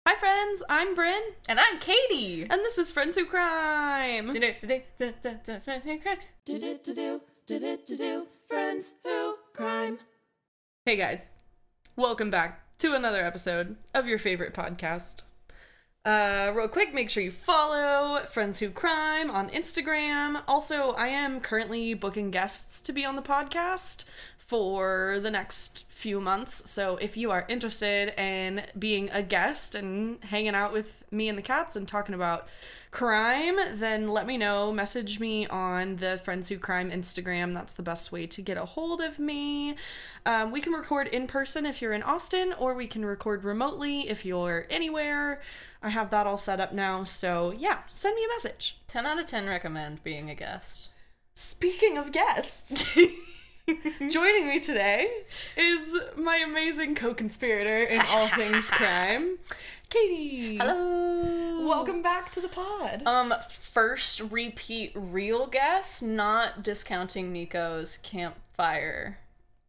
Hi friends, I'm Bryn. And I'm Katie. And this is Friends Who Crime. Friends Who Crime. Hey guys, welcome back to another episode of your favorite podcast. Real quick, make sure you follow Friends Who Crime on Instagram. Also, I am currently booking guests to be on the podcast for the next few months, so if you are interested in being a guest and hanging out with me and the cats and talking about crime, then let me know. Message me on the Friends Who Crime Instagram. That's the best way to get a hold of me. We can record in person if you're in Austin, or we can record remotely if you're anywhere. I have that all set up now, so yeah, send me a message. 10 out of 10 recommend being a guest. Speaking of guests, joining me today is my amazing co-conspirator in all things crime, Katie. Hello. Welcome back to the pod. First repeat real guest, not discounting Nico's campfire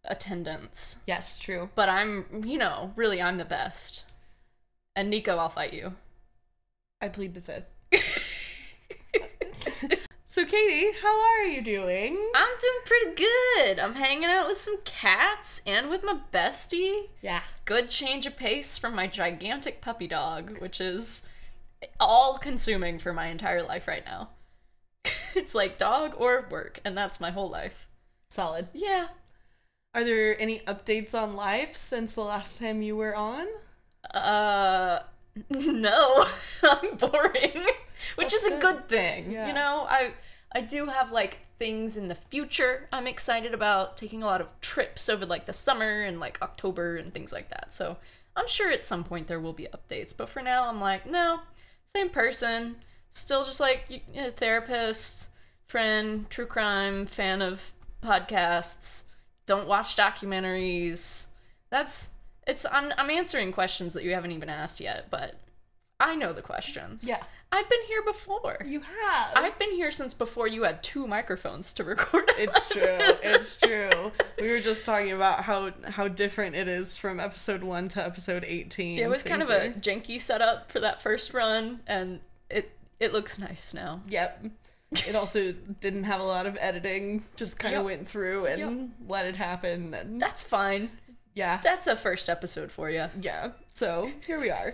attendance. Yes, true. But I'm the best. And Nico, I'll fight you. I plead the fifth. So Katie, how are you doing? I'm doing pretty good. I'm hanging out with some cats and with my bestie. Yeah. Good change of pace from my gigantic puppy dog, which is all consuming for my entire life right now. It's like dog or work, and that's my whole life. Solid. Yeah. Are there any updates on life since the last time you were on? No. I'm boring. Which That's is a good thing. Yeah. You know, I do have like things in the future I'm excited about, taking a lot of trips over like the summer and like October and things like that. So I'm sure at some point there will be updates, but for now I'm like, no, same person, still just like a therapist, friend, true crime, fan of podcasts, don't watch documentaries. I'm answering questions that you haven't even asked yet, but I know the questions. Yeah. I've been here before. You have. I've been here since before you had 2 microphones to record. It's true. It's true. We were just talking about how different it is from episode 1 to episode 18. Yeah, it was kind of a janky setup for that first run, and it looks nice now. Yep. It also didn't have a lot of editing. Just kind of went through and let it happen. And that's fine. Yeah. That's a first episode for you. Yeah. So here we are.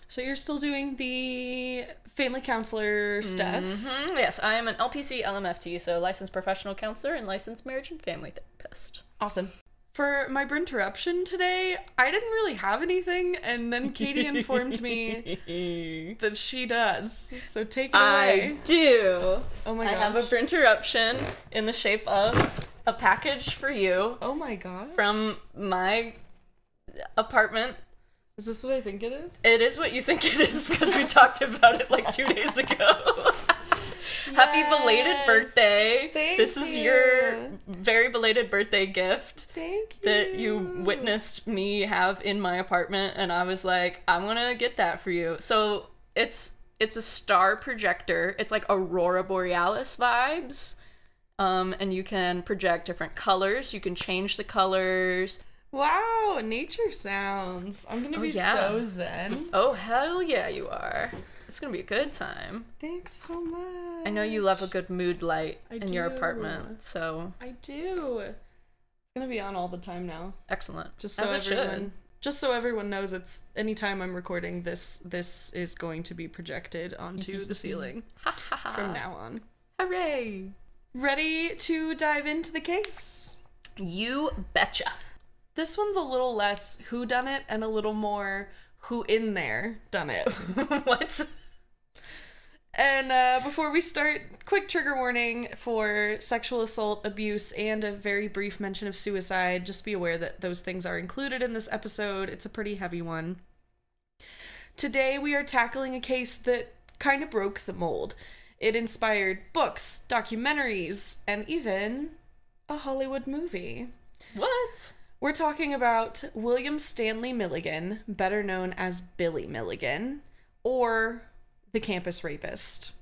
So you're still doing the family counselor stuff? Mm-hmm. Yes, I am an LPC LMFT, so licensed professional counselor and licensed marriage and family therapist. Awesome. For my interruption today, I didn't really have anything, and then Katie informed me that she does. So take it away. I do. Oh my gosh. I have a interruption in the shape of a package for you. Oh my gosh. From my apartment. Is this what I think it is? It is what you think it is, because we talked about it like 2 days ago. Yes. Happy belated birthday. This is your very belated birthday gift. Thank you. That you witnessed me have in my apartment, and I was like, I'm gonna get that for you. So it's a star projector. It's like Aurora Borealis vibes. And you can project different colors. You can change the colors. Wow, nature sounds. I'm gonna be so zen. Oh, hell yeah, you are. It's gonna be a good time. Thanks so much. I know you love a good mood light in your apartment, so. I do. It's gonna be on all the time now. Excellent. Just so everyone knows, it's anytime I'm recording this is going to be projected onto the ceiling from now on. Hooray! Ready to dive into the case? You betcha. This one's a little less who done it and a little more who in there done it. What? And before we start, quick trigger warning for sexual assault, abuse, and a very brief mention of suicide. Just be aware that those things are included in this episode. It's a pretty heavy one. Today we are tackling a case that kind of broke the mold. It inspired books, documentaries, and even a Hollywood movie. What? We're talking about William Stanley Milligan, better known as Billy Milligan, or the campus rapist,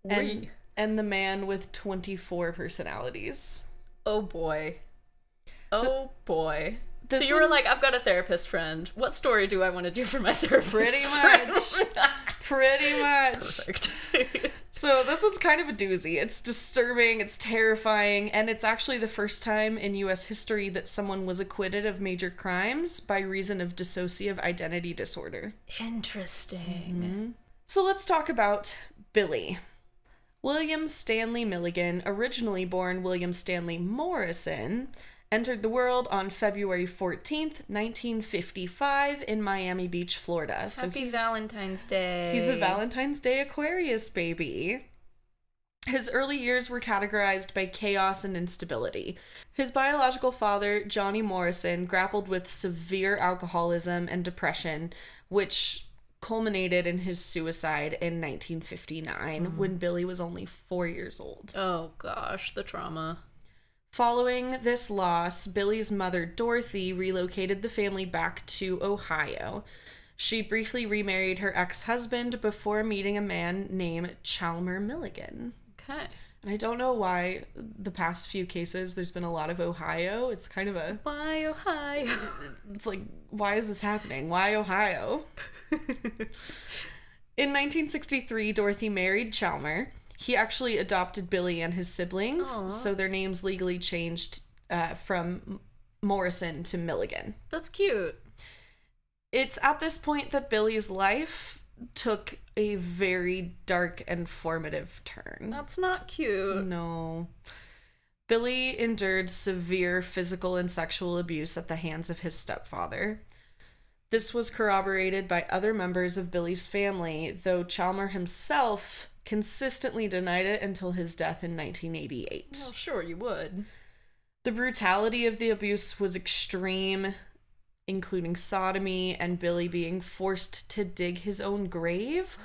and the man with 24 personalities. Oh boy. Oh boy. So you were like, I've got a therapist friend. What story do I want to do for my therapist Pretty friend? much. Pretty much. Perfect. So this one's kind of a doozy. It's disturbing, it's terrifying, and it's actually the first time in U.S. history that someone was acquitted of major crimes by reason of dissociative identity disorder. Interesting. So let's talk about Billy. William Stanley Milligan, originally born William Stanley Morrison, entered the world on February 14th, 1955 in Miami Beach, Florida. Happy Valentine's Day. He's a Valentine's Day Aquarius baby. His early years were categorized by chaos and instability. His biological father, Johnny Morrison, grappled with severe alcoholism and depression, which culminated in his suicide in 1959 when Billy was only 4 years old. Oh gosh, the trauma. Following this loss, Billy's mother, Dorothy, relocated the family back to Ohio. She briefly remarried her ex-husband before meeting a man named Chalmer Milligan. Okay. And I don't know why the past few cases there's been a lot of Ohio. It's kind of a... Why Ohio? It's like, why is this happening? Why Ohio? In 1963, Dorothy married Chalmer. He actually adopted Billy and his siblings, so their names legally changed from Morrison to Milligan. That's cute. It's at this point that Billy's life took a very dark and formative turn. That's not cute. No. Billy endured severe physical and sexual abuse at the hands of his stepfather. This was corroborated by other members of Billy's family, though Chalmer himself consistently denied it until his death in 1988. Well, sure you would. The brutality of the abuse was extreme, including sodomy and Billy being forced to dig his own grave,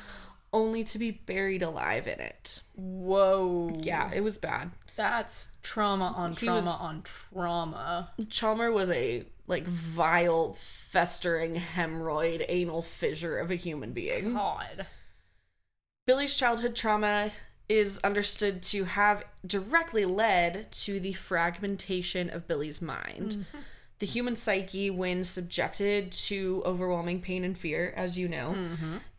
only to be buried alive in it. Whoa. Yeah, it was bad. That's trauma on trauma. Chalmer was a, vile, festering hemorrhoid anal fissure of a human being. God. Billy's childhood trauma is understood to have directly led to the fragmentation of Billy's mind. Mm-hmm. The human psyche, when subjected to overwhelming pain and fear, as you know,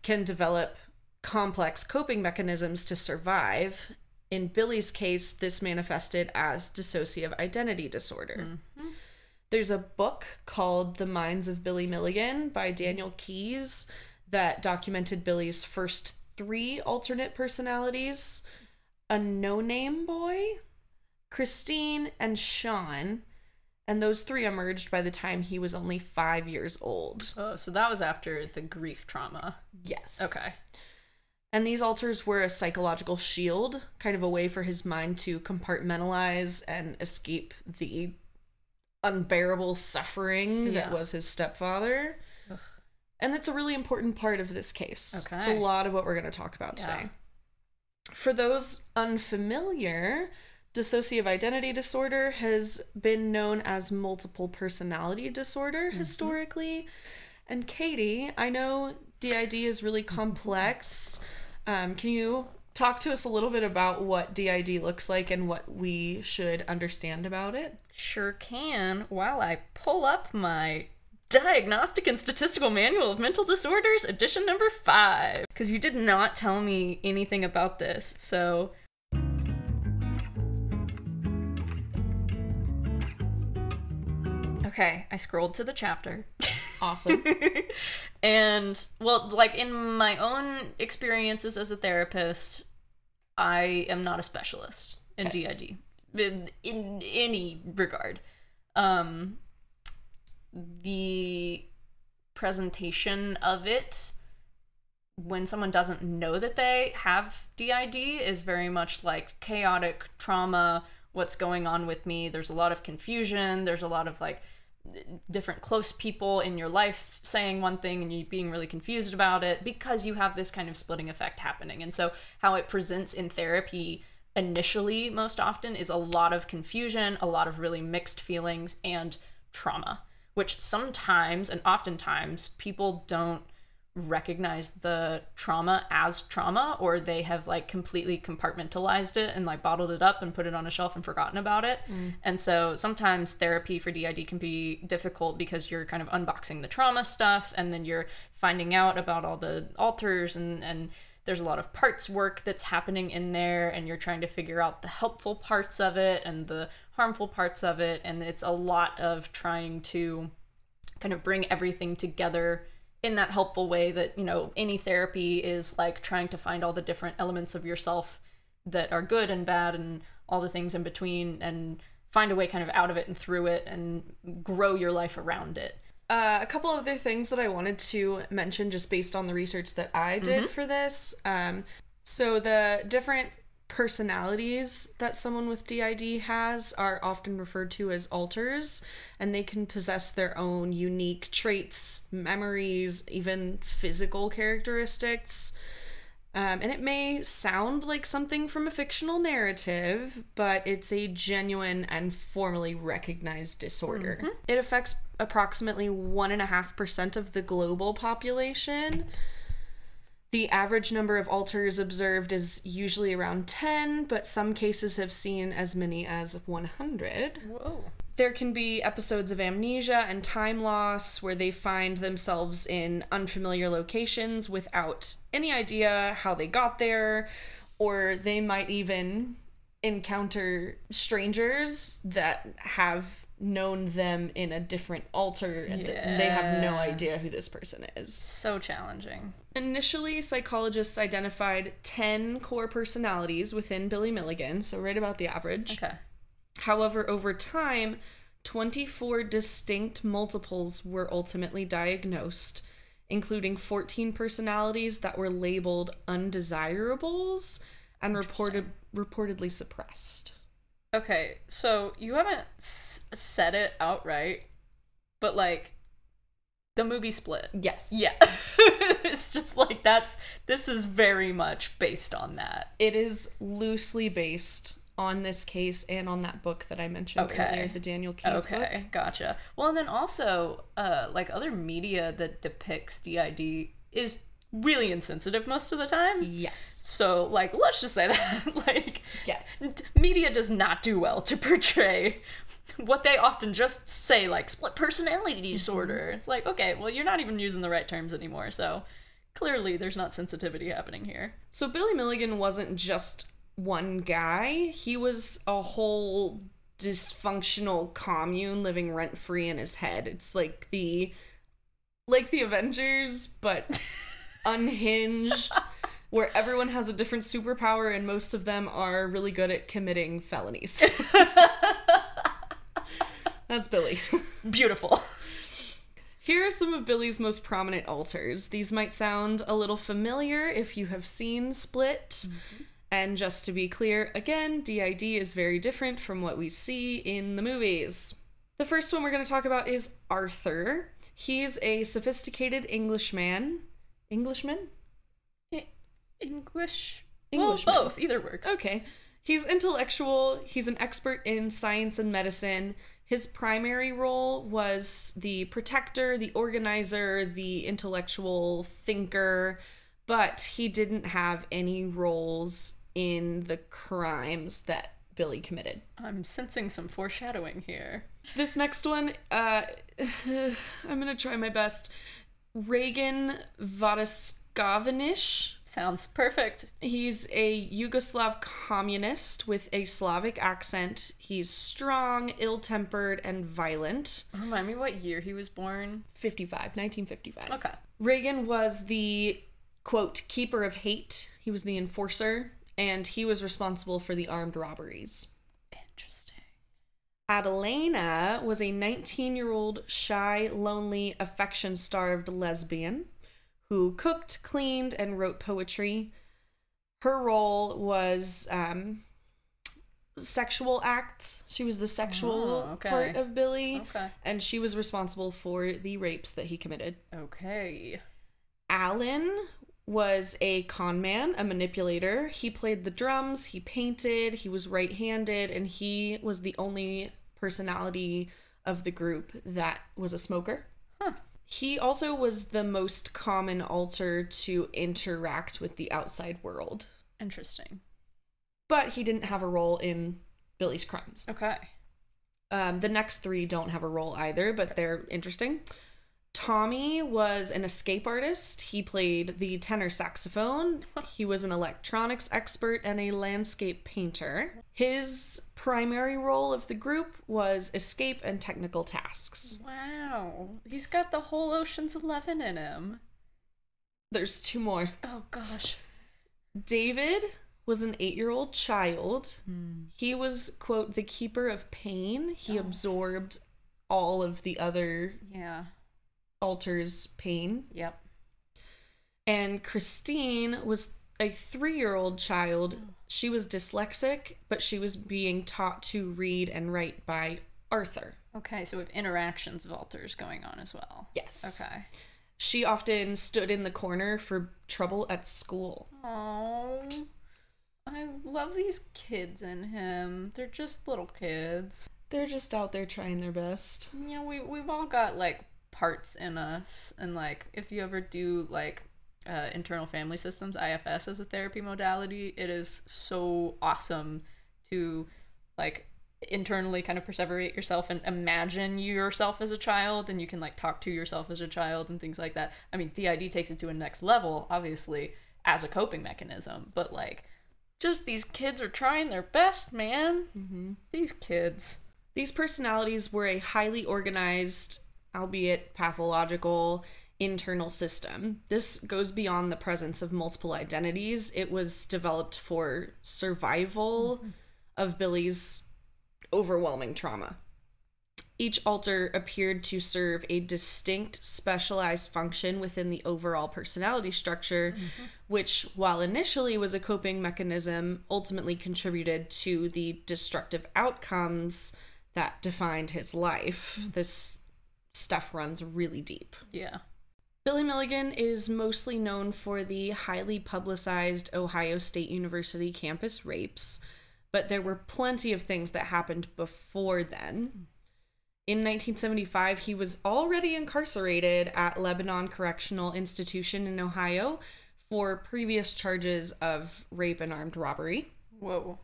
can develop complex coping mechanisms to survive. In Billy's case, this manifested as dissociative identity disorder. Mm-hmm. There's a book called The Minds of Billy Milligan by Daniel Keyes that documented Billy's first 3 alternate personalities: a no-name boy, Christine, and Sean. And those 3 emerged by the time he was only 5 years old. Oh, so that was after the grief trauma. Yes. Okay. And these alters were a psychological shield, kind of a way for his mind to compartmentalize and escape the unbearable suffering that was his stepfather. Ugh. And it's a really important part of this case. Okay. It's a lot of what we're going to talk about today. For those unfamiliar, dissociative identity disorder has been known as multiple personality disorder historically. And Katie, I know D.I.D is really complex. Can you talk to us a little bit about what D.I.D looks like and what we should understand about it? Sure can. While I pull up my Diagnostic and Statistical Manual of Mental Disorders, edition number 5. Because you did not tell me anything about this, so... Okay, I scrolled to the chapter. Awesome. And, well, in my own experiences as a therapist, I am not a specialist in D.I.D. In any regard. The presentation of it, when someone doesn't know that they have D.I.D, is very much like chaotic trauma, what's going on with me. There's a lot of confusion. There's a lot of, different close people in your life saying one thing and you being really confused about it because you have this kind of splitting effect happening. And so how it presents in therapy initially most often is a lot of confusion, a lot of really mixed feelings, and trauma, which sometimes and oftentimes people don't recognize the trauma as trauma, or they have like completely compartmentalized it and like bottled it up and put it on a shelf and forgotten about it. And so sometimes therapy for DID can be difficult because you're kind of unboxing the trauma stuff, and then you're finding out about all the alters, and there's a lot of parts work that's happening in there, and you're trying to figure out the helpful parts of it and the harmful parts of it, and it's a lot of trying to kind of bring everything together in that helpful way that, you know, any therapy is like trying to find all the different elements of yourself that are good and bad and all the things in between, and find a way kind of out of it and through it and grow your life around it. A couple of other things that I wanted to mention just based on the research that I did for this. So the different personalities that someone with DID has are often referred to as alters, and they can possess their own unique traits, memories, even physical characteristics. And it may sound like something from a fictional narrative, but it's a genuine and formally recognized disorder. It affects approximately 1.5% of the global population. The average number of alters observed is usually around 10, but some cases have seen as many as 100. Whoa. There can be episodes of amnesia and time loss where they find themselves in unfamiliar locations without any idea how they got there, or they might even encounter strangers that have known them in a different alter, and they have no idea who this person is. So challenging. Initially, psychologists identified 10 core personalities within Billy Milligan, so right about the average. Okay. However, over time, 24 distinct multiples were ultimately diagnosed, including 14 personalities that were labeled undesirables and reportedly suppressed. Okay, so you haven't said it outright, but like, the movie Split. Yes. Yeah. It's just like this is very much based on that. It is loosely based on this case and on that book that I mentioned earlier, the Daniel Keyes book. Okay, gotcha. Well, and then also, like, other media that depicts DID is really insensitive most of the time. Yes. So, like, let's just say that. Like, yes. Media does not do well to portray what they often just say, like, split personality disorder. It's like, okay, well, you're not even using the right terms anymore, so clearly there's not sensitivity happening here. So Billy Milligan wasn't just one guy. He was a whole dysfunctional commune living rent-free in his head. It's like the Avengers, but unhinged, where everyone has a different superpower and most of them are really good at committing felonies. That's Billy. Beautiful. Here are some of Billy's most prominent alters. These might sound a little familiar if you have seen Split. And just to be clear, again, DID is very different from what we see in the movies. The first one we're going to talk about is Arthur. He's a sophisticated Englishman. Englishman? English? Englishman. Well, both. Either works. Okay. He's intellectual. He's an expert in science and medicine. His primary role was the protector, the organizer, the intellectual thinker, but he didn't have any roles in the crimes that Billy committed. I'm sensing some foreshadowing here. This next one, I'm gonna try my best. Regan Vodoscovinish. Sounds perfect. He's a Yugoslav communist with a Slavic accent. He's strong, ill-tempered, and violent. Remind me what year he was born. 1955. Okay. Reagan was the, quote, keeper of hate. He was the enforcer, and he was responsible for the armed robberies. Interesting. Adelena was a 19-year-old, shy, lonely, affection-starved lesbian who cooked, cleaned, and wrote poetry. Her role was sexual acts. She was the sexual part of Billy, and she was responsible for the rapes that he committed. Okay. Alan was a con man, a manipulator. He played the drums, he painted, he was right-handed, and he was the only personality of the group that was a smoker. Huh. He also was the most common alter to interact with the outside world. Interesting. But he didn't have a role in Billy's crimes. Okay. The next three don't have a role either, but they're interesting. Tommy was an escape artist. He played the tenor saxophone. He was an electronics expert and a landscape painter. His primary role of the group was escape and technical tasks. Wow. He's got the whole Ocean's 11 in him. There's two more. Oh, gosh. David was an 8-year-old child. He was, quote, the keeper of pain. He absorbed all of the other alters' pain. Yep. And Christine was a 3-year-old child. She was dyslexic, but she was being taught to read and write by Arthur. Okay, so we have interactions of alters going on as well. Yes. Okay. She often stood in the corner for trouble at school. Oh, I love these kids in him. They're just little kids. They're just out there trying their best. Yeah, we've all got, like, parts in us. And, like, if you ever do, like, internal family systems, IFS, as a therapy modality, it is so awesome to, like, internally kind of perseverate yourself and imagine yourself as a child, and you can, like, talk to yourself as a child and things like that. I mean, D.I.D takes it to a next level, obviously, as a coping mechanism, but, like, just these kids are trying their best, man. Mm-hmm. These kids. These personalities were a highly organized, albeit pathological, internal system. This goes beyond the presence of multiple identities. It was developed for survival of Billy's overwhelming trauma. Each alter appeared to serve a distinct, specialized function within the overall personality structure, which, while initially was a coping mechanism, ultimately contributed to the destructive outcomes that defined his life. This stuff runs really deep. Yeah. Billy Milligan is mostly known for the highly publicized Ohio State University campus rapes, but there were plenty of things that happened before then. In 1975, he was already incarcerated at Lebanon Correctional Institution in Ohio for previous charges of rape and armed robbery. Whoa.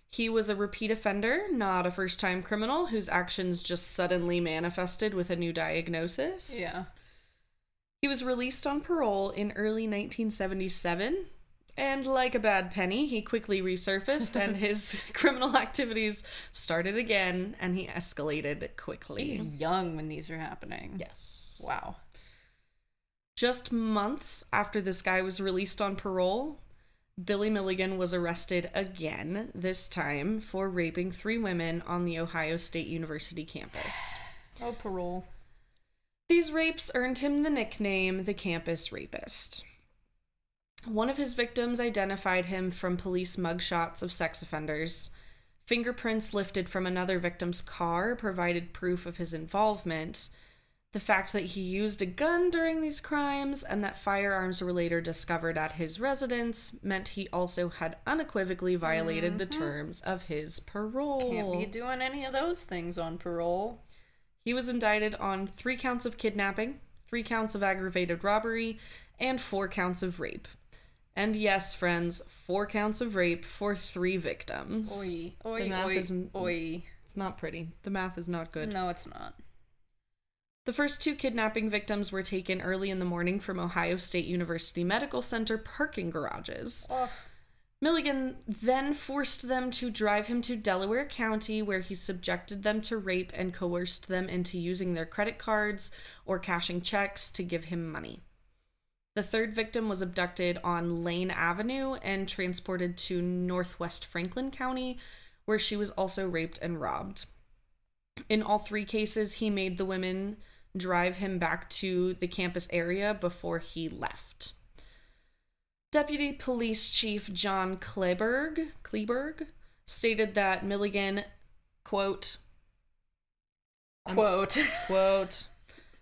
He was a repeat offender, not a first-time criminal whose actions just suddenly manifested with a new diagnosis. Yeah. He was released on parole in early 1977, and like a bad penny, he quickly resurfaced and his criminal activities started again, and he escalated quickly. He's young when these are happening. Yes. Wow. Just months after this guy was released on parole, Billy Milligan was arrested again, this time for raping 3 women on the Ohio State University campus. Oh, parole. These rapes earned him the nickname the Campus Rapist. One of his victims identified him from police mugshots of sex offenders. Fingerprints lifted from another victim's car provided proof of his involvement. The fact that he used a gun during these crimes and that firearms were later discovered at his residence meant he also had unequivocally violated the terms of his parole. Can't be doing any of those things on parole. He was indicted on 3 counts of kidnapping, 3 counts of aggravated robbery, and 4 counts of rape. And yes, friends, 4 counts of rape for 3 victims. Oi, oi, the math oi, isn't, oi. It's not pretty. The math is not good. No, it's not. The first 2 kidnapping victims were taken early in the morning from Ohio State University Medical Center parking garages. Oh. Milligan then forced them to drive him to Delaware County, where he subjected them to rape and coerced them into using their credit cards or cashing checks to give him money. The 3rd victim was abducted on Lane Avenue and transported to Northwest Franklin County, where she was also raped and robbed. In all 3 cases, he made the women drive him back to the campus area before he left. Deputy Police Chief John Kleberg stated that Milligan, quote,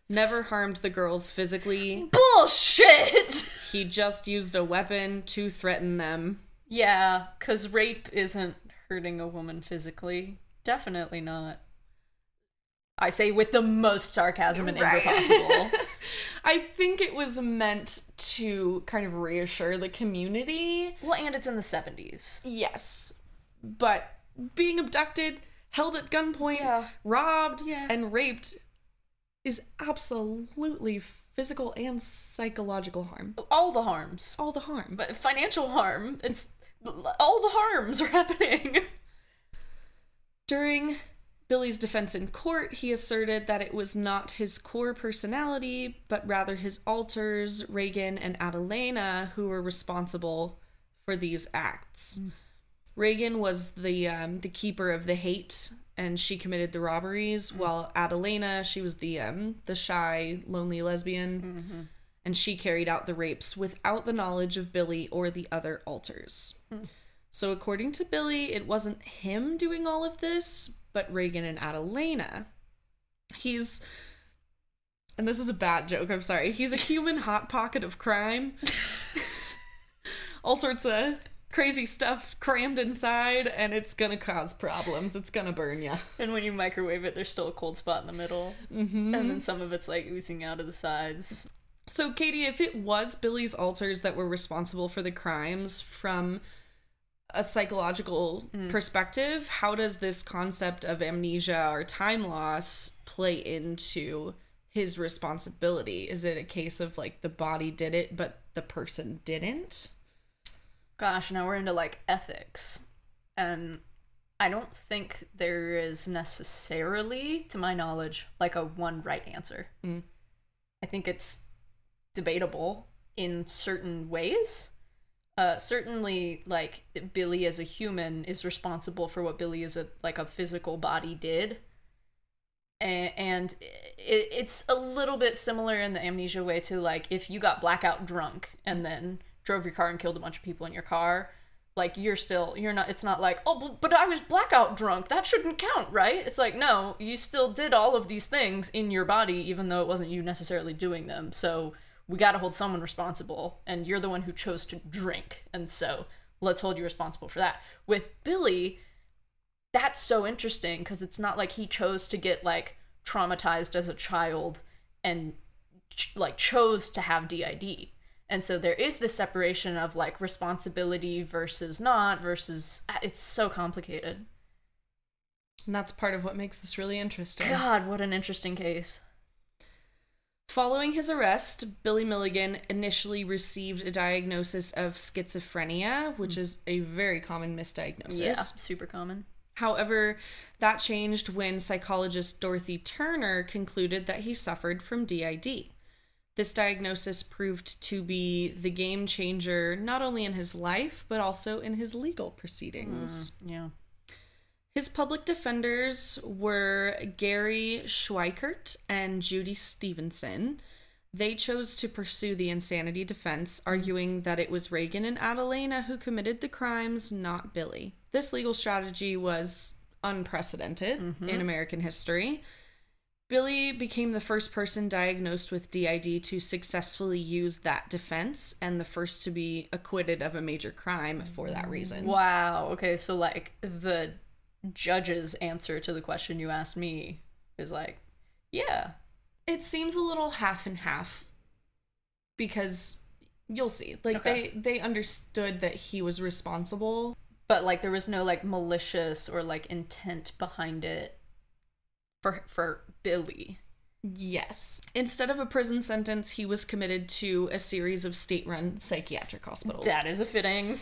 never harmed the girls physically. Bullshit! He just used a weapon to threaten them. Yeah, because rape isn't hurting a woman physically. Definitely not. I say with the most sarcasm and anger possible. I think it was meant to kind of reassure the community. Well, and it's in the 70s. Yes. But being abducted, held at gunpoint, robbed, and raped is absolutely physical and psychological harm. All the harms. All the harm. But financial harm, it's all the harms are happening. During Billy's defense in court, he asserted that it was not his core personality, but rather his alters, Reagan and Adelena, who were responsible for these acts. Reagan was the keeper of the hate, and she committed the robberies, while Adelena, she was the shy, lonely lesbian, and she carried out the rapes without the knowledge of Billy or the other alters. So according to Billy, it wasn't him doing all of this, but Reagan and Adelena. And this is a bad joke, I'm sorry, he's a human hot pocket of crime. All sorts of crazy stuff crammed inside, and it's gonna cause problems. It's gonna burn ya. And when you microwave it, there's still a cold spot in the middle. And then some of it's like oozing out of the sides. So Katie, if it was Billy's alters that were responsible for the crimes from a psychological perspective, how does this concept of amnesia or time loss play into his responsibility? Is it a case of like the body did it but the person didn't? Gosh, now we're into like ethics, and I don't think there is necessarily, to my knowledge, like a one right answer. I think it's debatable in certain ways. Certainly, like, Billy as a human is responsible for what Billy as a physical body did. And it's a little bit similar in the amnesia way to, like, if you got blackout drunk and then drove your car and killed a bunch of people in your car, like, it's not like, oh, but I was blackout drunk, that shouldn't count, right? It's like, no, you still did all of these things in your body, even though it wasn't you necessarily doing them, so we gotta hold someone responsible, and you're the one who chose to drink, and so let's hold you responsible for that. With Billy, that's so interesting, because it's not like he chose to get, like, traumatized as a child and, like, chose to have D.I.D. And so there is this separation of, like, responsibility versus not versus... It's so complicated. And that's part of what makes this really interesting. God, what an interesting case. Following his arrest, Billy Milligan initially received a diagnosis of schizophrenia, which is a very common misdiagnosis. Yeah, super common. However, that changed when psychologist Dorothy Turner concluded that he suffered from D.I.D. This diagnosis proved to be the game changer not only in his life, but also in his legal proceedings. Yeah. His public defenders were Gary Schweikert and Judy Stevenson. They chose to pursue the insanity defense, arguing that it was Reagan and Adelena who committed the crimes, not Billy. This legal strategy was unprecedented in American history. Billy became the first person diagnosed with D.I.D. to successfully use that defense, and the first to be acquitted of a major crime for that reason. Wow. Okay, so, like, the judge's answer to the question you asked me is like, yeah. It seems a little half and half, because you'll see. Like, Okay. they understood that he was responsible. But, like, there was no, like, malicious or, like, intent behind it for Billy. Yes. Instead of a prison sentence, he was committed to a series of state-run psychiatric hospitals. That is a fitting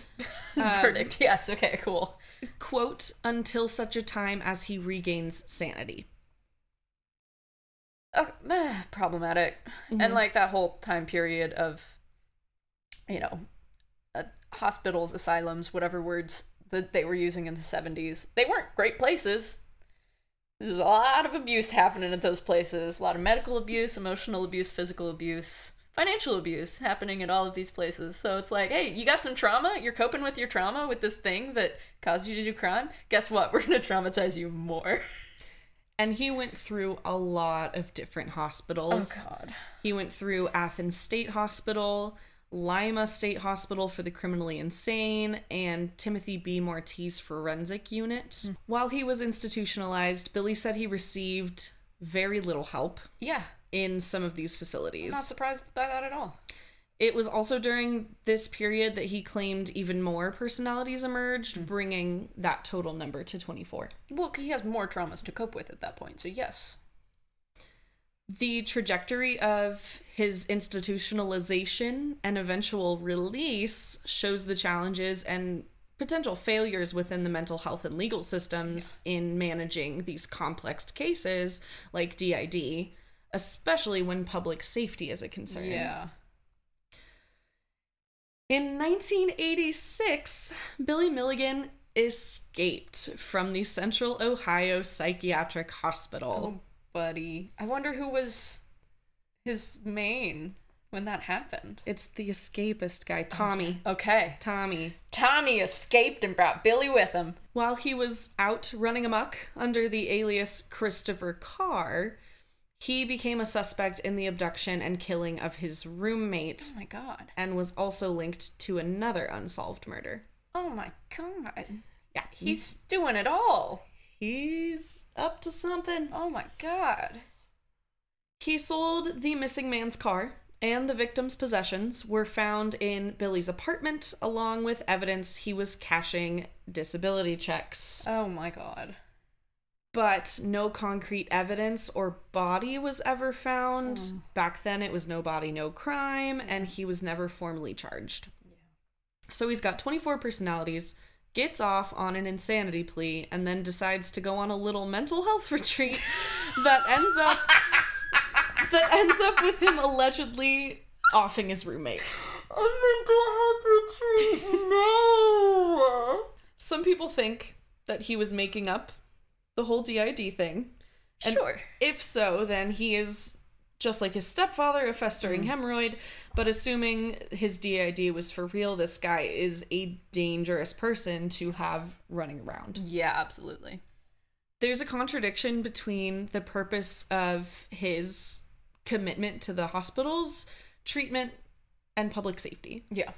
verdict. Yes, okay, cool. Quote, until such a time as he regains sanity. Okay, problematic. And, like, that whole time period of, you know, hospitals, asylums, whatever words that they were using in the 70s, they weren't great places. There's a lot of abuse happening at those places. A lot of medical abuse, emotional abuse, physical abuse, financial abuse happening at all of these places. So it's like, hey, you got some trauma? You're coping with your trauma with this thing that caused you to do crime? Guess what? We're going to traumatize you more. And he went through a lot of different hospitals. Oh, God. He went through Athens State Hospital, Lima State Hospital for the criminally insane, and Timothy B. Mortiz Forensic Unit. While he was institutionalized, Billy said he received very little help. Yeah. in some of these I'm facilities. not surprised by that at all. It was also during this period that he claimed even more personalities emerged, bringing that total number to 24. Well, he has more traumas to cope with at that point, so yes. The trajectory of his institutionalization and eventual release shows the challenges and potential failures within the mental health and legal systems in managing these complex cases like D.I.D., especially when public safety is a concern. Yeah. In 1986, Billy Milligan escaped from the Central Ohio Psychiatric Hospital. Oh, buddy. I wonder who was his main when that happened. It's the escapist guy, Tommy. Okay. Tommy. Tommy escaped and brought Billy with him. While he was out running amok under the alias Christopher Carr, he became a suspect in the abduction and killing of his roommate. Oh my god. And was also linked to another unsolved murder. Oh my god. Yeah, He's doing it all. he's up to something. Oh my god. He sold the missing man's car, and the victim's possessions were found in Billy's apartment, along with evidence he was cashing disability checks. Oh my god. But no concrete evidence or body was ever found. Back then, it was no body, no crime, and he was never formally charged. So he's got 24 personalities, gets off on an insanity plea, and then decides to go on a little mental health retreat that ends up with him allegedly offing his roommate. A mental health retreat? No! Some people think that he was making up the whole D.I.D. thing. And sure. if so, then he is just like his stepfather, a festering hemorrhoid, but assuming his D.I.D. was for real, this guy is a dangerous person to have running around. Yeah, absolutely. There's a contradiction between the purpose of his commitment to the hospital's treatment and public safety. Yeah.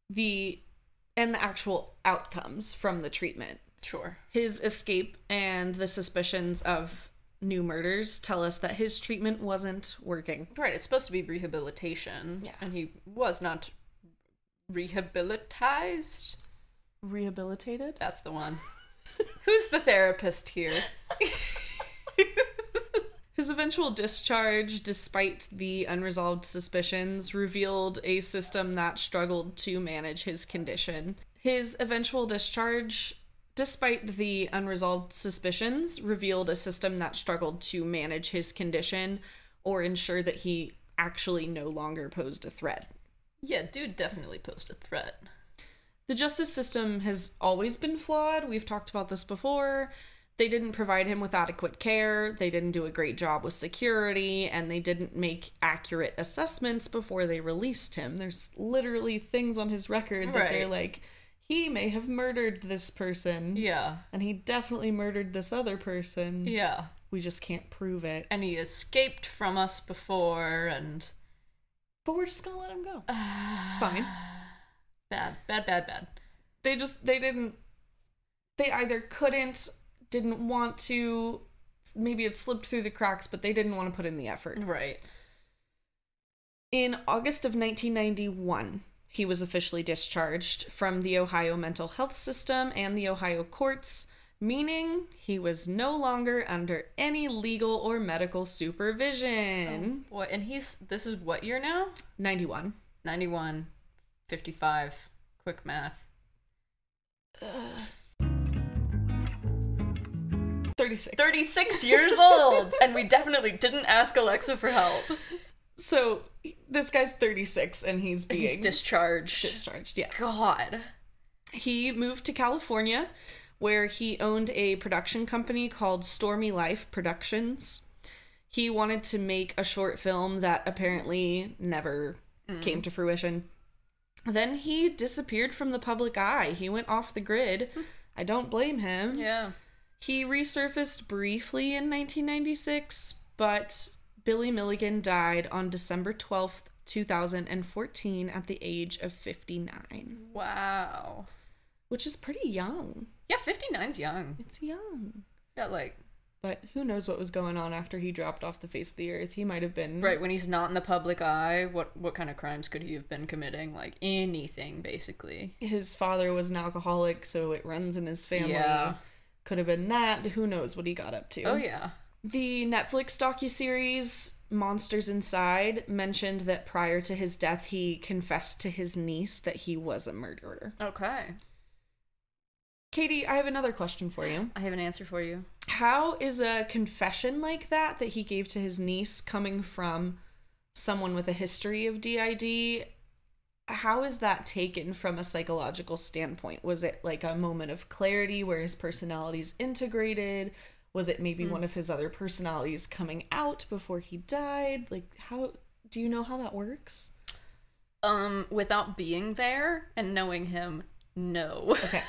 And the actual outcomes from the treatment. Sure. His escape and the suspicions of new murders tell us that his treatment wasn't working. Right, it's supposed to be rehabilitation. Yeah. And he was not rehabilitized. Rehabilitated? That's the one. Who's the therapist here? His eventual discharge, despite the unresolved suspicions, revealed a system that struggled to manage his condition. His eventual discharge, despite the unresolved suspicions, revealed a system that struggled to manage his condition or ensure that he actually no longer posed a threat. Yeah, dude definitely posed a threat. The justice system has always been flawed. We've talked about this before. They didn't provide him with adequate care, they didn't do a great job with security, and they didn't make accurate assessments before they released him. There's literally things on his record that they're like, he may have murdered this person. Yeah. And he definitely murdered this other person. Yeah. We just can't prove it. And he escaped from us before, and... But we're just gonna let him go. It's fine. Bad. They either couldn't, didn't want to, maybe it slipped through the cracks, but they didn't want to put in the effort. Right. In August of 1991, he was officially discharged from the Ohio mental health system and the Ohio courts, meaning he was no longer under any legal or medical supervision. Oh, boy. And this is what year now? 91. 91, 55, quick math. 36. 36 years old! And we definitely didn't ask Alexa for help. So, this guy's 36 and he's discharged. Discharged, yes. God. He moved to California, where he owned a production company called Stormy Life Productions. He wanted to make a short film that apparently never came to fruition. Then he disappeared from the public eye. He went off the grid. I don't blame him. Yeah. He resurfaced briefly in 1996, but Billy Milligan died on December 12th, 2014 at the age of 59. Wow. Which is pretty young. Yeah, 59's young. It's young. Got like But who knows what was going on after he dropped off the face of the earth. He might have been... Right, when he's not in the public eye, what kind of crimes could he have been committing? Like, anything, basically. His father was an alcoholic, so it runs in his family. Yeah. Could have been that. Who knows what he got up to. Oh, yeah. The Netflix docuseries Monsters Inside mentioned that prior to his death, he confessed to his niece that he was a murderer. Okay. Katie, I have another question for you. I have an answer for you. How is a confession like that he gave to his niece coming from someone with a history of D.I.D., how is that taken from a psychological standpoint? Was it like a moment of clarity where his personality's integrated? Was it maybe one of his other personalities coming out before he died? Like, how do you know how that works? Without being there and knowing him, no. Okay.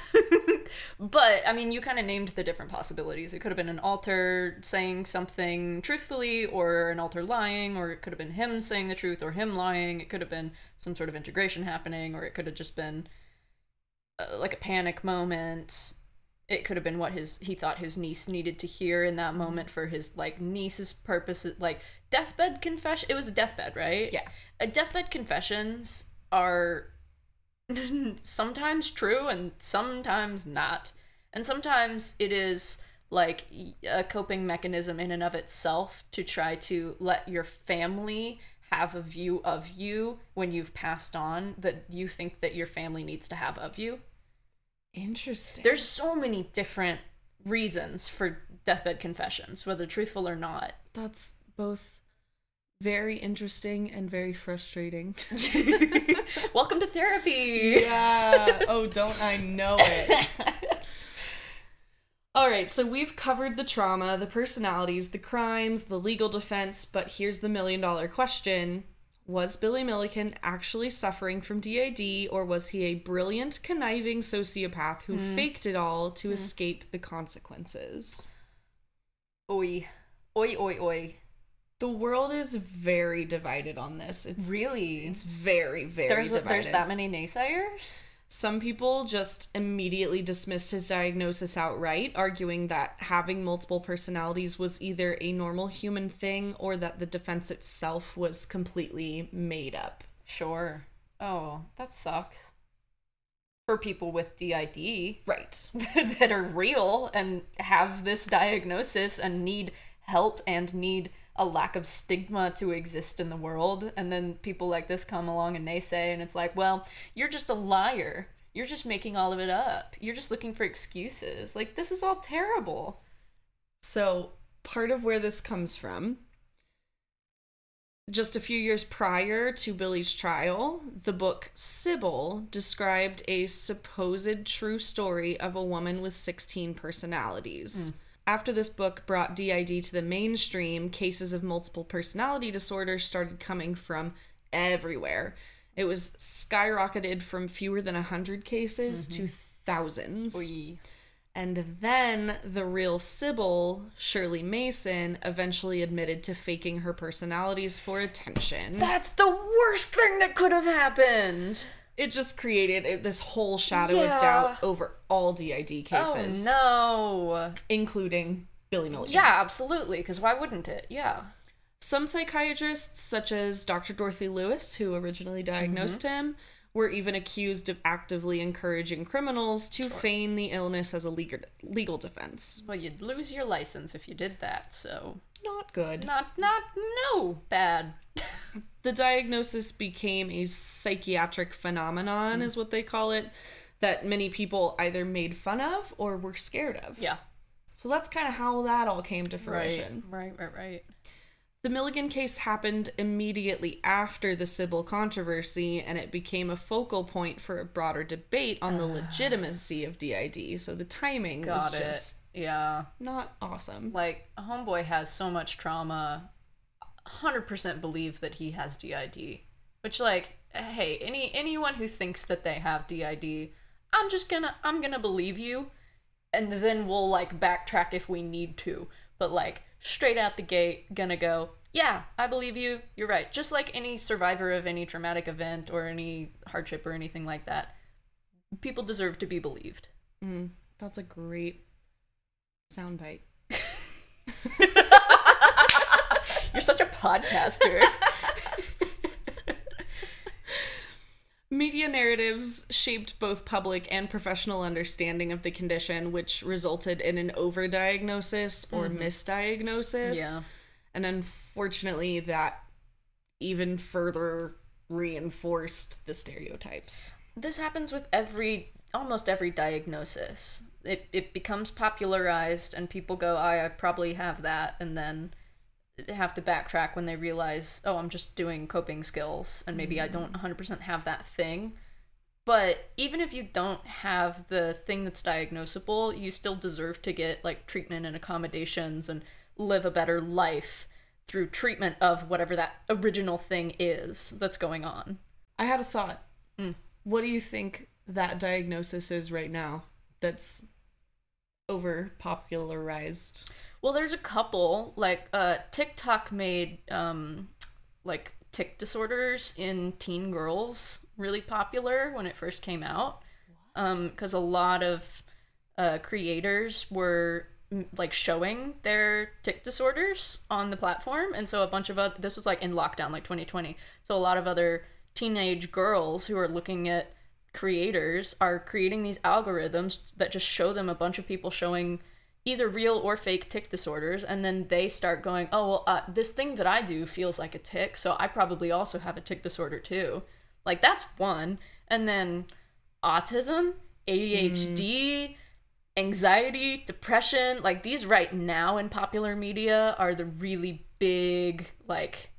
But, I mean, you kind of named the different possibilities. It could have been an alter saying something truthfully, or an alter lying, or it could have been him saying the truth, or him lying. It could have been some sort of integration happening, or it could have just been like a panic moment. It could have been what he thought his niece needed to hear in that moment for his, like, niece's purposes. Like, deathbed confession. It was a deathbed, right? Yeah. Deathbed confessions are sometimes true and sometimes not. And sometimes it is like a coping mechanism in and of itself to try to let your family have a view of you when you've passed on that you think that your family needs to have of you. Interesting. There's so many different reasons for deathbed confessions, whether truthful or not. That's both very interesting and very frustrating. Welcome to therapy. Yeah. Oh, don't I know it. All right, so we've covered the trauma, the personalities, the crimes, the legal defense, but here's the million-dollar question. Was Billy Milligan actually suffering from D.I.D., or was he a brilliant, conniving sociopath who faked it all to escape the consequences? Oi. Oi, oi, oi. The world is very divided on this. It's very, very divided. There's that many naysayers? Some people just immediately dismissed his diagnosis outright, arguing that having multiple personalities was either a normal human thing or that the defense itself was completely made up. Sure. Oh, that sucks. For people with D.I.D. Right. that are real and have this diagnosis and need help and need a lack of stigma to exist in the world, and then people like this come along and naysay, and it's like, well, you're just a liar. You're just making all of it up. You're just looking for excuses. Like, this is all terrible. So, part of where this comes from, just a few years prior to Billy's trial, the book Sybil described a supposed true story of a woman with 16 personalities. After this book brought D.I.D. to the mainstream, cases of multiple personality disorder started coming from everywhere. It was skyrocketed from fewer than 100 cases to thousands. Oy. And then the real Sybil, Shirley Mason, eventually admitted to faking her personalities for attention. That's the worst thing that could have happened. It just created this whole shadow of doubt over all D.I.D. cases. Oh, no. Including Billy Milligan. Yeah, absolutely, because why wouldn't it? Yeah. Some psychiatrists, such as Dr. Dorothy Lewis, who originally diagnosed him, were even accused of actively encouraging criminals to feign the illness as a legal defense. Well, you'd lose your license if you did that, so... Not good. No, bad. The diagnosis became a psychiatric phenomenon, is what they call it, that many people either made fun of or were scared of. Yeah. So that's kind of how that all came to fruition. Right. The Milligan case happened immediately after the Sybil controversy, and it became a focal point for a broader debate on the legitimacy of D.I.D. So the timing was just not awesome. Like, a homeboy has so much trauma, 100% believe that he has D.I.D. Which, like, hey, anyone who thinks that they have D.I.D., I'm gonna believe you, and then we'll, like, backtrack if we need to. But, like, straight out the gate, gonna go, yeah, I believe you, you're right. Just like any survivor of any traumatic event or any hardship or anything like that, people deserve to be believed. That's a great soundbite. You're such a podcaster. Media narratives shaped both public and professional understanding of the condition, which resulted in an overdiagnosis or misdiagnosis. Yeah. And unfortunately, that even further reinforced the stereotypes. This happens with almost every diagnosis. It becomes popularized and people go, I probably have that, and then have to backtrack when they realize, oh, I'm just doing coping skills and maybe I don't 100% have that thing. But even if you don't have the thing that's diagnosable, you still deserve to get like treatment and accommodations and live a better life through treatment of whatever that original thing is that's going on. I had a thought. What do you think that diagnosis is right now that's over popularized? Well, there's a couple, like, TikTok made, like, tic disorders in teen girls really popular when it first came out. Because a lot of creators were, like, showing their tic disorders on the platform, and so a bunch of this was, like, in lockdown, like, 2020, so a lot of other teenage girls who are looking at creators are creating these algorithms that just show them a bunch of people showing either real or fake tic disorders, and then they start going, oh, well, this thing that I do feels like a tic, so I probably also have a tic disorder too. Like, that's one. And then autism, ADHD, anxiety, depression, like, these right now in popular media are the really big, like,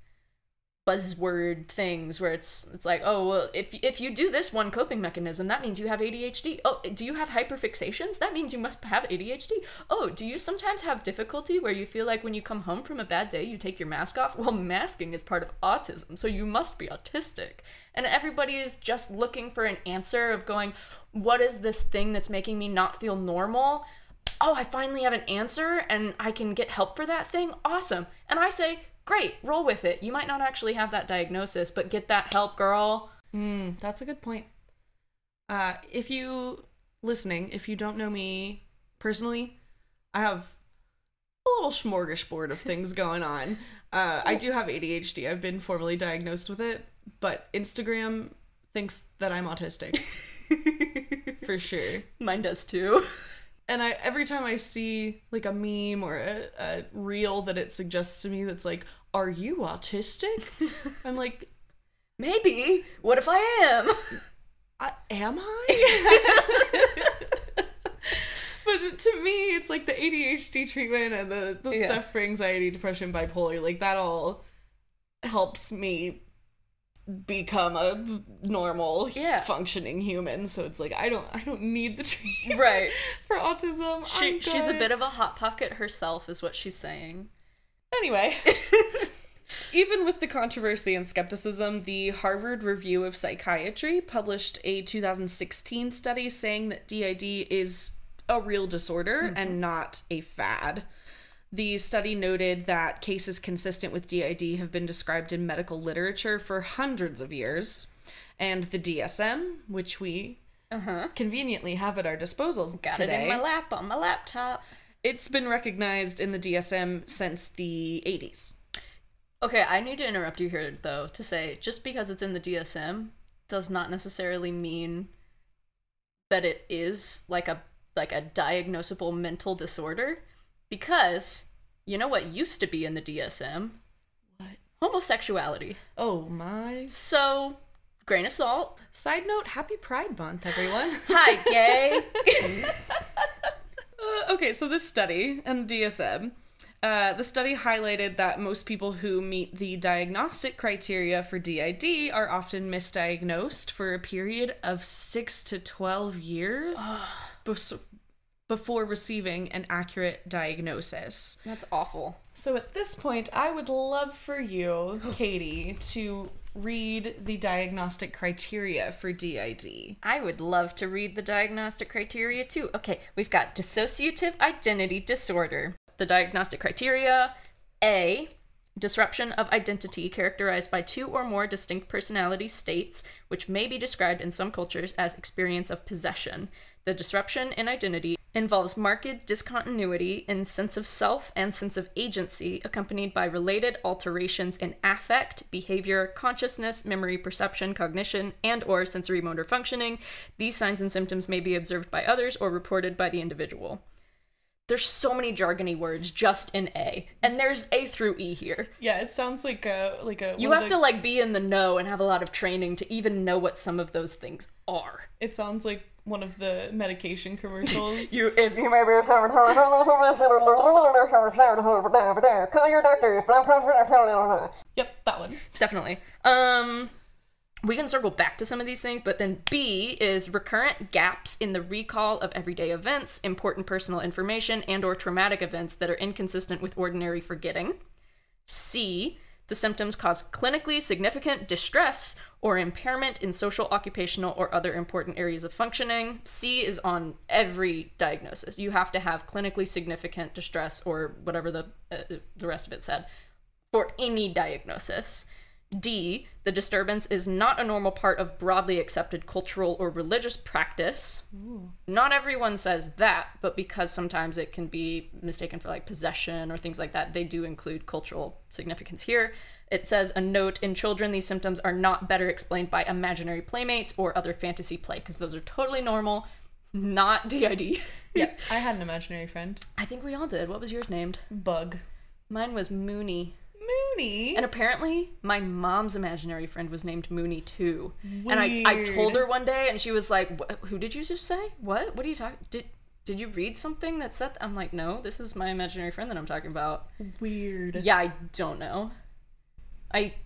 buzzword things where it's like, oh, well, if you do this one coping mechanism, that means you have ADHD. Oh, do you have hyperfixations? That means you must have ADHD. Oh, do you sometimes have difficulty where you feel like when you come home from a bad day, you take your mask off? Well, masking is part of autism, so you must be autistic. And everybody is just looking for an answer of going, what is this thing that's making me not feel normal? Oh, I finally have an answer and I can get help for that thing? Awesome. And I say, great, roll with it. You might not actually have that diagnosis, but get that help, girl. That's a good point. If you don't know me personally, I have a little smorgasbord of things going on. I do have ADHD. I've been formally diagnosed with it, but Instagram thinks that I'm autistic. For sure. Mine does too. And every time I see like a meme or a reel that it suggests to me that's like, are you autistic? I'm like, maybe. What if I am? Am I? But to me, it's like the ADHD treatment and the stuff for anxiety, depression, bipolar, like that all helps me become a normal functioning human. So it's like I don't need the treatment right for autism. She's a bit of a hot pocket herself is what she's saying. Anyway, even with the controversy and skepticism, the Harvard Review of Psychiatry published a 2016 study saying that D.I.D. is a real disorder and not a fad. The study noted that cases consistent with D.I.D. have been described in medical literature for hundreds of years, and the DSM, which we conveniently have at our disposal today. Got it in my lap on my laptop. It's been recognized in the DSM since the 80s. Okay, I need to interrupt you here, though, to say, just because it's in the DSM does not necessarily mean that it is like a diagnosable mental disorder. Because, you know what used to be in the DSM? What? Homosexuality. Oh my. So, grain of salt. Side note, happy Pride Month, everyone. Hi, gay. Okay, so this study and DSM, the study highlighted that most people who meet the diagnostic criteria for D.I.D. are often misdiagnosed for a period of 6 to 12 years before receiving an accurate diagnosis. That's awful. So at this point, I would love for you, Katie, to read the diagnostic criteria for D.I.D. I would love to read the diagnostic criteria too. Okay, we've got dissociative identity disorder. The diagnostic criteria: A, disruption of identity characterized by 2 or more distinct personality states, which may be described in some cultures as experience of possession. The disruption in identity Involves marked discontinuity in sense of self and sense of agency, accompanied by related alterations in affect, behavior, consciousness, memory, perception, cognition, and/or sensory motor functioning. These signs and symptoms may be observed by others or reported by the individual. There's so many jargony words just in A, and there's A through E here. Yeah, it sounds like a You have to like be in the know and have a lot of training to even know what some of those things are. It sounds like one of the medication commercials. If you may be call your doctor. Yep, that one. Definitely. We can circle back to some of these things, but then B is recurrent gaps in the recall of everyday events, important personal information, and/or traumatic events that are inconsistent with ordinary forgetting. C, the symptoms cause clinically significant distress or impairment in social, occupational, or other important areas of functioning. C is on every diagnosis. You have to have clinically significant distress or whatever the rest of it said for any diagnosis. D, the disturbance is not a normal part of broadly accepted cultural or religious practice. Ooh. Not everyone says that, but because sometimes it can be mistaken for like possession or things like that, they do include cultural significance here. It says a note, in children, these symptoms are not better explained by imaginary playmates or other fantasy play, because those are totally normal, not D.I.D. Yeah, I had an imaginary friend. I think we all did. What was yours named? Bug. Mine was Mooney. Mooney? And apparently my mom's imaginary friend was named Mooney too. Weird. And I told her one day and she was like, who did you just say? What are you talking? Did you read something that said I'm like, no, this is my imaginary friend that I'm talking about. Weird. Yeah, I don't know.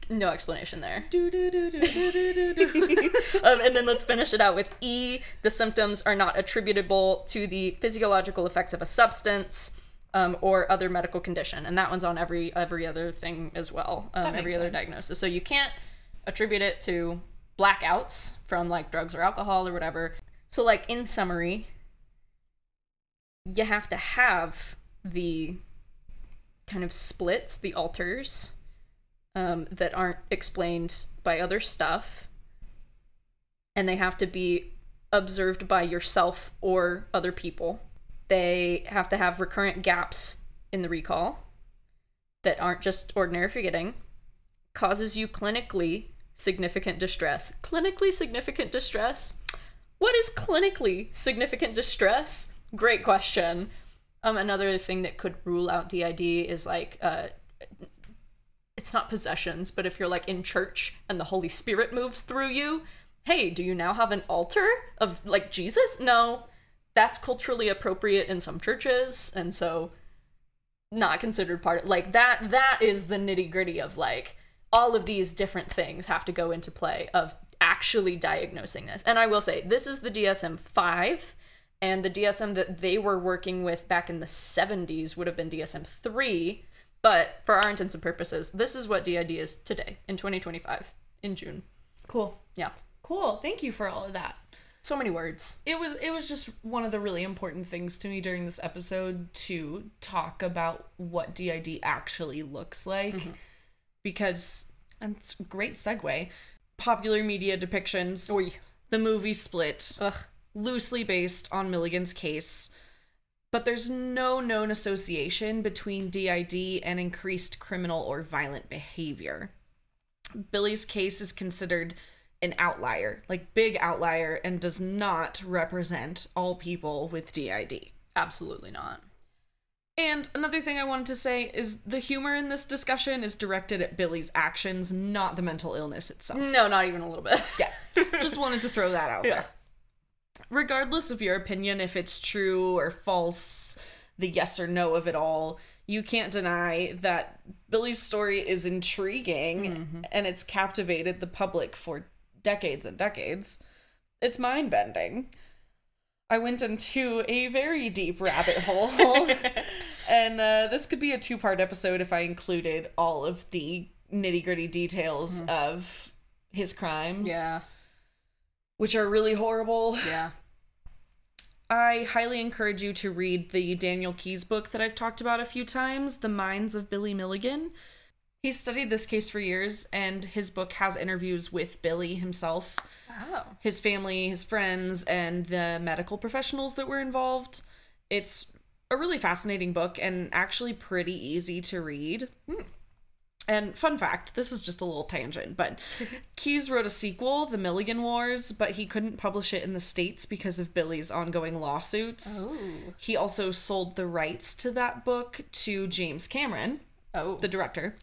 No explanation there. And then let's finish it out with E. The symptoms are not attributable to the physiological effects of a substance or other medical condition. And that one's on every other thing as well. Every other diagnosis. So you can't attribute it to blackouts from like drugs or alcohol or whatever. So like in summary, you have to have the kind of splits, the alters, that aren't explained by other stuff, and they have to be observed by yourself or other people. They have to have recurrent gaps in the recall that aren't just ordinary forgetting, causes you clinically significant distress. Clinically significant distress? What is clinically significant distress? Great question. Another thing that could rule out D.I.D. is like, it's not possessions, but if you're like in church and the Holy Spirit moves through you, hey, do you now have an altar of like Jesus? No, that's culturally appropriate in some churches, and so not considered part of like that. That is the nitty gritty of like all of these different things have to go into play of actually diagnosing this. And I will say, this is the DSM-5, and the DSM that they were working with back in the 70s would have been DSM-3. But for our intents and purposes, this is what D.I.D. is today, in 2025, in June. Cool. Yeah. Cool. Thank you for all of that. So many words. It was just one of the really important things to me during this episode to talk about what D.I.D. actually looks like. Mm-hmm. Because, and it's a great segue, popular media depictions, the movie Split, loosely based on Milligan's case, but there's no known association between D.I.D. and increased criminal or violent behavior. Billy's case is considered an outlier, like big outlier, and does not represent all people with D.I.D. Absolutely not. And another thing I wanted to say is the humor in this discussion is directed at Billy's actions, not the mental illness itself. No, not even a little bit. Yeah. Just wanted to throw that out there. Regardless of your opinion, if it's true or false, the yes or no of it all, you can't deny that Billy's story is intriguing, and it's captivated the public for decades and decades. It's mind-bending. I went into a very deep rabbit hole, and this could be a 2-part episode if I included all of the nitty-gritty details of his crimes. Yeah. Which are really horrible. Yeah. I highly encourage you to read the Daniel Keyes book that I've talked about a few times, The Minds of Billy Milligan. He studied this case for years, and his book has interviews with Billy himself, wow, his family, his friends, and the medical professionals that were involved. It's a really fascinating book and actually pretty easy to read. And fun fact, this is just a little tangent, but Keyes wrote a sequel, The Milligan Wars, but he couldn't publish it in the States because of Billy's ongoing lawsuits. Oh. He also sold the rights to that book to James Cameron, the director,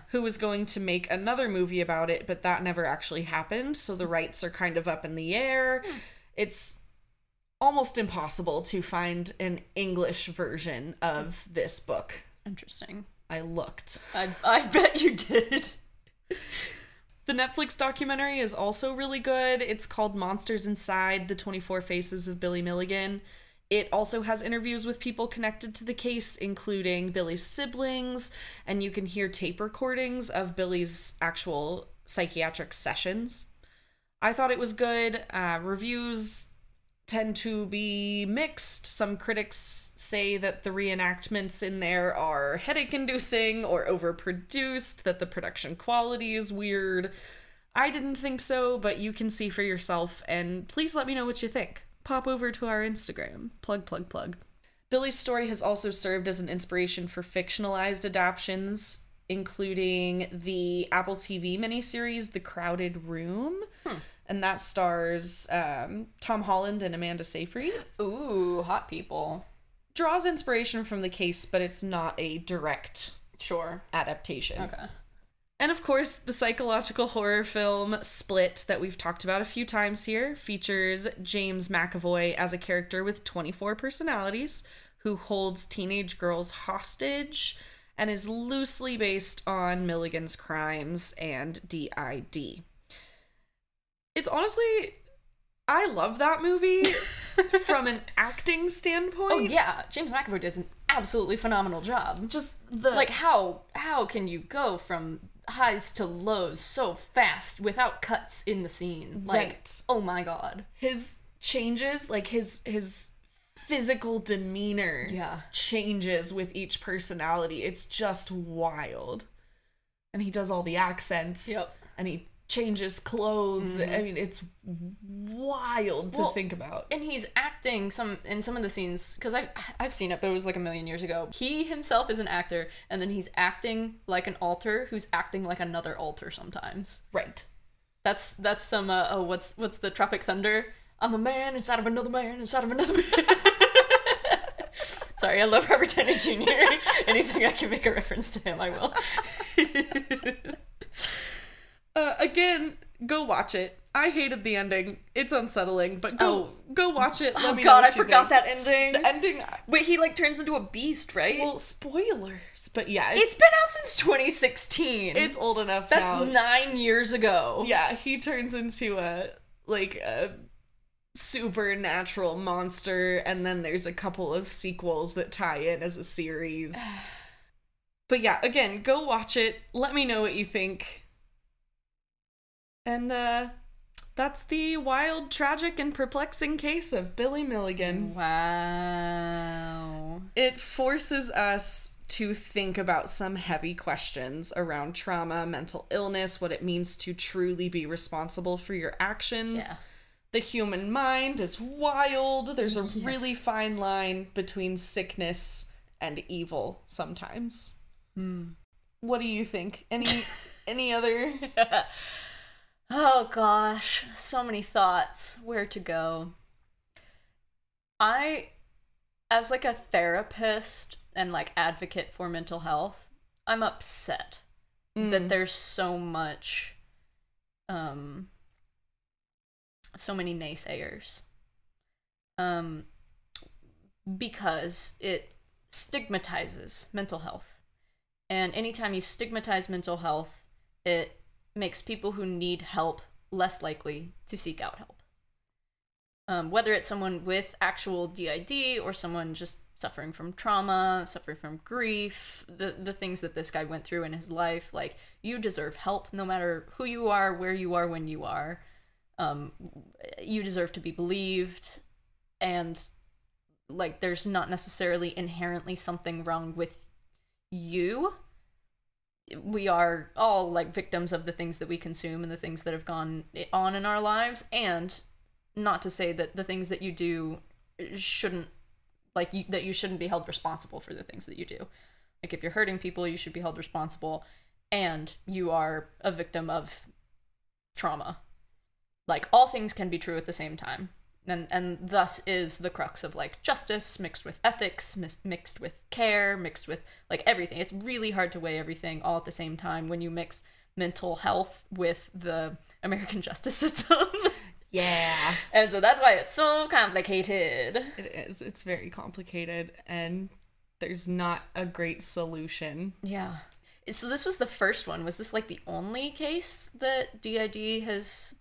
who was going to make another movie about it, but that never actually happened, so the rights are kind of up in the air. It's almost impossible to find an English version of this book. Interesting. I looked. I bet you did. The Netflix documentary is also really good. It's called Monsters Inside: The 24 Faces of Billy Milligan. It also has interviews with people connected to the case, including Billy's siblings, and you can hear tape recordings of Billy's actual psychiatric sessions. I thought it was good. Reviews tend to be mixed. Some critics say that the reenactments in there are headache-inducing or overproduced, that the production quality is weird. I didn't think so, but you can see for yourself, and please let me know what you think. Pop over to our Instagram. Plug. Billy's story has also served as an inspiration for fictionalized adaptions, including the Apple TV miniseries The Crowded Room. And that stars Tom Holland and Amanda Seyfried. Ooh, hot people. Draws inspiration from the case, but it's not a direct adaptation. Okay. And of course, the psychological horror film Split that we've talked about a few times here features James McAvoy as a character with 24 personalities who holds teenage girls hostage and is loosely based on Milligan's crimes and D.I.D. It's honestly, I love that movie from an acting standpoint. Oh yeah, James McAvoy does an absolutely phenomenal job. Just the... Like, how can you go from highs to lows so fast without cuts in the scene? Like, right. Oh my god. His changes, like his physical demeanor changes with each personality. It's just wild. And he does all the accents. Yep. And he changes clothes. I mean, it's wild to think about. And he's acting in some of the scenes, because I've seen it, but it was like a million years ago. He himself is an actor, and then he's acting like an alter who's acting like another alter sometimes. Right. That's some what's the Tropic Thunder? I'm a man inside of another man inside of another man. Sorry, I love Robert Downey Jr. Anything I can make a reference to him, I will. Again, go watch it. I hated the ending. It's unsettling, but go watch it. Let me know God, what I you forgot think. that ending. The ending. Wait, he like turns into a beast, right? Well, spoilers, but yeah, it's been out since 2016. It's old enough now. That's 9 years ago. Yeah, he turns into a supernatural monster, and then there's a couple of sequels that tie in as a series. But yeah, again, go watch it. Let me know what you think. And that's the wild, tragic, and perplexing case of Billy Milligan. Wow. It forces us to think about some heavy questions around trauma, mental illness, what it means to truly be responsible for your actions. Yeah. The human mind is wild. There's a really fine line between sickness and evil sometimes. What do you think? Any other... Oh gosh, so many thoughts. Where to go? As like a therapist and like advocate for mental health, I'm upset that there's so many naysayers. Because it stigmatizes mental health. And anytime you stigmatize mental health, it makes people who need help less likely to seek out help. Whether it's someone with actual D.I.D. or someone just suffering from trauma, suffering from grief, the things that this guy went through in his life, like, you deserve help no matter who you are, where you are, when you are. You deserve to be believed, and like, there's not necessarily inherently something wrong with you. We are all like victims of the things that we consume and the things that have gone on in our lives, and not to say that the things that you do shouldn't like that you shouldn't be held responsible for the things that you do. Like if you're hurting people, you should be held responsible, and you are a victim of trauma. Like all things can be true at the same time. And thus is the crux of like justice mixed with ethics, mixed with care, mixed with like everything. It's really hard to weigh everything all at the same time when you mix mental health with the American justice system. Yeah. And so that's why it's so complicated. It is. It's very complicated, and there's not a great solution. Yeah. So this was the first one. Was this like the only case that D.I.D. has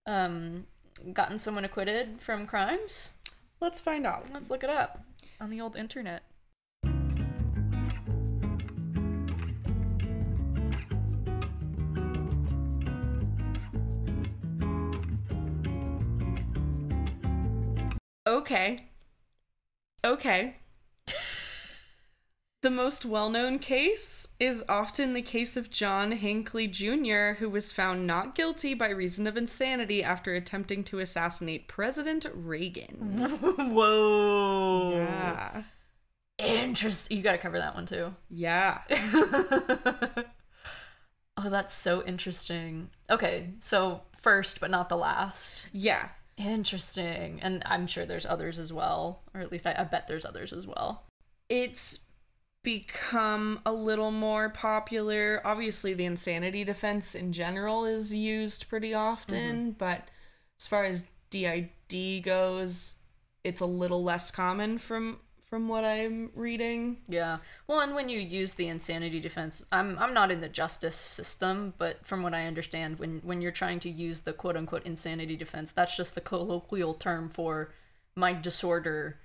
gotten someone acquitted from crimes? Let's find out. Let's look it up on the old internet. Okay. The most well-known case is often the case of John Hinckley Jr., who was found not guilty by reason of insanity after attempting to assassinate President Reagan. Whoa. Yeah. Interesting. You gotta cover that one too. Yeah. Oh, that's so interesting. Okay, so first but not the last. Yeah. Interesting. And I'm sure there's others as well. Or at least I bet there's others as well. It's become a little more popular. Obviously, the insanity defense in general is used pretty often, but as far as D.I.D. goes, it's a little less common from what I'm reading. Yeah. Well, and when you use the insanity defense, I'm not in the justice system, but from what I understand, when you're trying to use the quote-unquote insanity defense, that's just the colloquial term for my disorder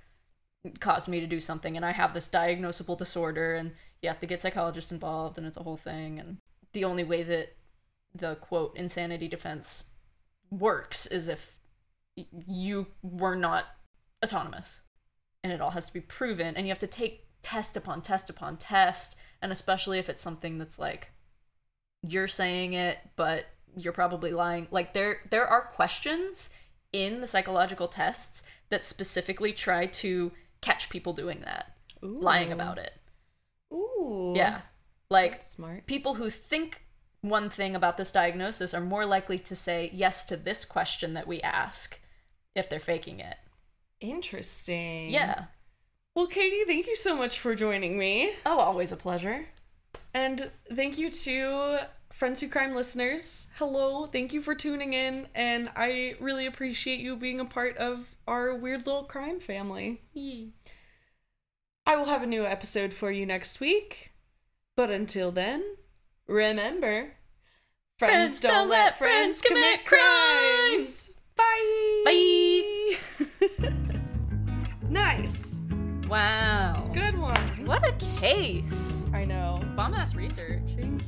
caused me to do something, and I have this diagnosable disorder, and you have to get psychologists involved, and it's a whole thing. And the only way that the quote insanity defense works is if you were not autonomous, and it all has to be proven, and you have to take test upon test upon test, and especially if it's something that's like you're saying it but you're probably lying. Like there are questions in the psychological tests that specifically try to catch people doing that. Ooh. Lying about it. Ooh. Yeah. Like, that's smart. People who think one thing about this diagnosis are more likely to say yes to this question that we ask if they're faking it. Interesting. Yeah. Well, Katie, thank you so much for joining me. Oh, always a pleasure. And thank you to Friends Who Crime listeners. Hello, thank you for tuning in, and I really appreciate you being a part of our weird little crime family. I will have a new episode for you next week, but until then, remember, friends don't let friends commit crimes! Bye! Bye! Nice! Wow. Good one. What a case. I know. Bomb-ass research. Thank